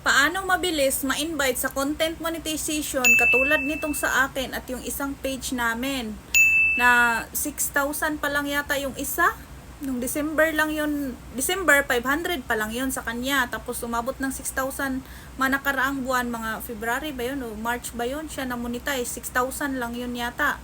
Paano mabilis ma-invite sa content monetization katulad nitong sa akin at yung isang page namin na 6,000 pa lang yata yung isa. Nung December lang yun, December 500 pa lang yun sa kanya. Tapos umabot ng 6,000 manakaraang buwan, mga February ba yun o March ba yun, siya na-monetize. 6,000 lang yun yata.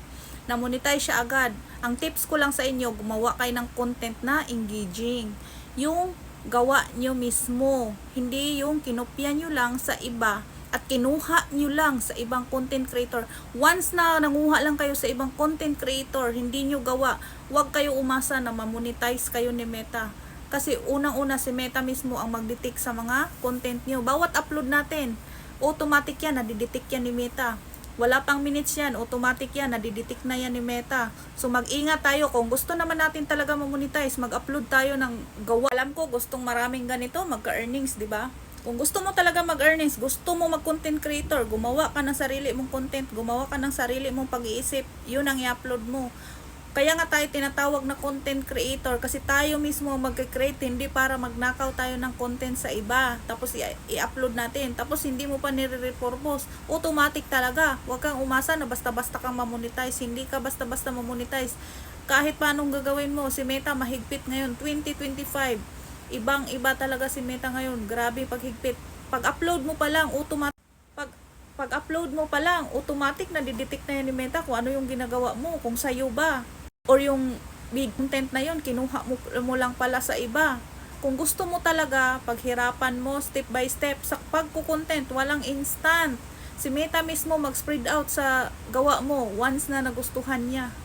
Na-monetize siya agad. Ang tips ko lang sa inyo, gumawa kayo ng content na engaging. Yung gawa nyo mismo, hindi yung kinopya nyo lang sa iba at kinuha nyo lang sa ibang content creator. Once na nanguha lang kayo sa ibang content creator, hindi nyo gawa, huwag kayo umasa na mamonetize kayo ni Meta. Kasi unang-una si Meta mismo ang magdetect sa mga content nyo. Bawat upload natin, automatic yan, nadidetect yan ni Meta. Wala pang minutes yan, automatic yan, nadidetect na yan ni Meta. So mag-ingat tayo, kung gusto naman natin talaga mamonetize, mag-upload tayo ng gawa. Alam ko, gustong maraming ganito, magka-earnings, di ba? Kung gusto mo talaga mag-earnings, gusto mo mag-content creator, gumawa ka ng sarili mong content, gumawa ka ng sarili mong pag-iisip, yun ang i-upload mo. Kaya nga tayo tinatawag na content creator kasi tayo mismo mag-create, hindi para magnakaw tayo ng content sa iba tapos i-upload natin, tapos hindi mo pa nire-repurpose. Automatic talaga. Huwag kang umasa na basta-basta kang mamonetize. Hindi ka basta-basta mamonetize. Kahit paanong gagawin mo, si Meta mahigpit ngayon, 2025. Ibang-iba talaga si Meta ngayon. Grabe paghigpit. Pag-upload mo pa lang, pag-upload mo pa lang, automatic na didetect na yan ni Meta kung ano yung ginagawa mo, kung sayo ba. Or yung big content na yun, kinuha mo lang pala sa iba. Kung gusto mo talaga, paghirapan mo step by step sa pagko-content, walang instant. Si Meta mismo mag-spread out sa gawa mo once na nagustuhan niya.